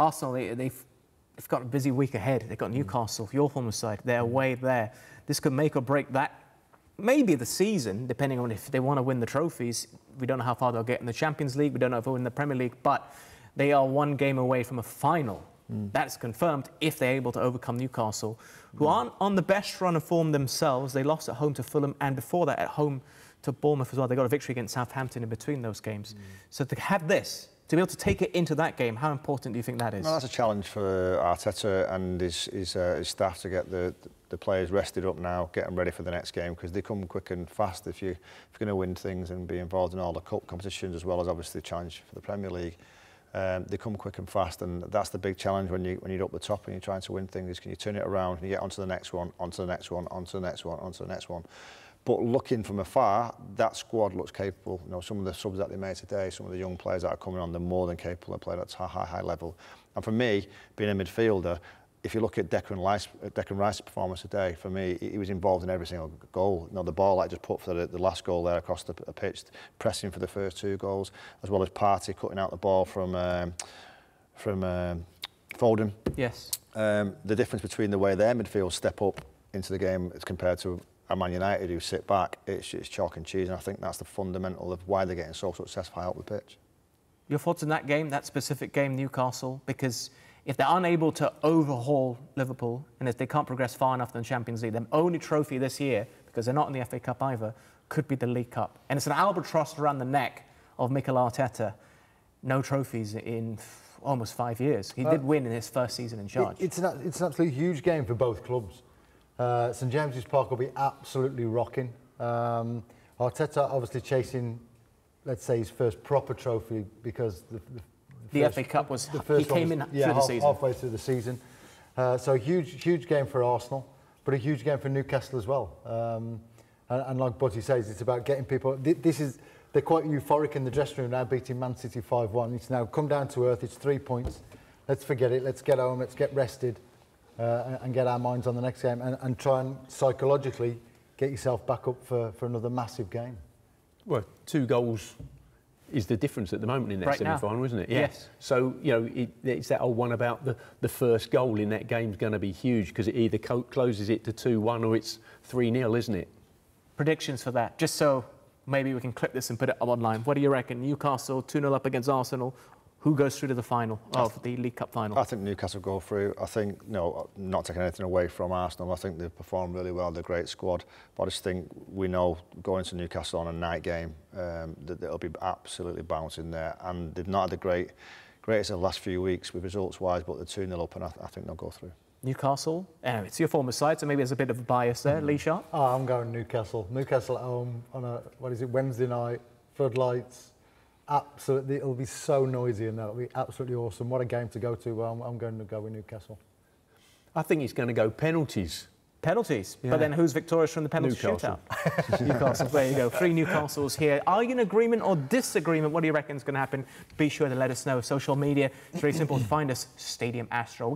Arsenal, they've got a busy week ahead. They've got Newcastle, your former side. They're away there. This could make or break that. Maybe the season, depending on if they want to win the trophies. We don't know how far they'll get in the Champions League. We don't know if they'll win the Premier League. But they are one game away from a final. That's confirmed if they're able to overcome Newcastle, who aren't on the best run of form themselves. They lost at home to Fulham and before that at home to Bournemouth as well. They got a victory against Southampton in between those games. So to have this, to be able to take it into that game, how important do you think that is? Well, that's a challenge for Arteta and his staff to get the players rested up now, get them ready for the next game, because they come quick and fast if you're going to win things and be involved in all the cup competitions as well as obviously the challenge for the Premier League. They come quick and fast, and that's the big challenge when you're up the top and you're trying to win things. Can you turn it around and you get onto the next one, onto the next one, onto the next one, onto the next one? But looking from afar, that squad looks capable. You know, some of the subs that they made today, some of the young players that are coming on, they're more than capable of playing at a high level. And for me, being a midfielder, if you look at Declan Rice's performance today, for me, he was involved in every single goal. You know, the ball I just put for the last goal there across the pitch, pressing for the first 2 goals, as well as Partey cutting out the ball from Foden. Yes. The difference between the way their midfield step up into the game as compared to Man United who sit back, it's chalk and cheese, and I think that's the fundamental of why they're getting so successful out the pitch. Your thoughts on that game, that specific game, Newcastle? Because if they're unable to overhaul Liverpool, and if they can't progress far enough in the Champions League, their only trophy this year, because they're not in the FA Cup either, could be the League Cup. And it's an albatross around the neck of Mikel Arteta. No trophies in almost 5 years. He did win in his first season in charge. It's an absolutely huge game for both clubs. St James's Park will be absolutely rocking. Arteta obviously chasing, let's say, his first proper trophy, because the FA Cup was, he came in through the season. Halfway through the season. So huge game for Arsenal, but a huge game for Newcastle as well. And like Buddy says, it's about getting people. They're quite euphoric in the dressing room now, beating Man City 5-1. It's now come down to earth. It's 3 points. Let's forget it. Let's get home. Let's get rested. And get our minds on the next game, and try and psychologically get yourself back up for another massive game. Well, 2 goals is the difference at the moment in that semi-final, isn't it? Yeah. Yes. So, you know, it's that old one about the first goal in that game is going to be huge, because it either closes it to 2-1 or it's 3-0, isn't it? Predictions for that, just so maybe we can clip this and put it up online. What do you reckon? Newcastle 2-0 up against Arsenal. Who goes through to the final of the League Cup final? I think Newcastle go through. I think, no, not taking anything away from Arsenal. I think they've performed really well. They're a great squad. But I just think we know going to Newcastle on a night game that it'll be absolutely bouncing there. And they've not had the greatest of the last few weeks with results-wise, but they're 2-0 up, and I think they'll go through. Newcastle, it's your former side, so maybe there's a bit of a bias there. Lee Sharp? Oh, I'm going Newcastle. Newcastle at home on a, Wednesday night, floodlights. Absolutely, it'll be so noisy, and that'll be absolutely awesome. What a game to go to. Well, I'm going to go with Newcastle. I think it's going to go penalties. Penalties? Yeah. But then who's victorious from the penalty shootout? Newcastle. There you go. 3 Newcastles here. Are you in agreement or disagreement? What do you reckon is going to happen? Be sure to let us know. Social media, it's very simple to find us, Stadium Astro.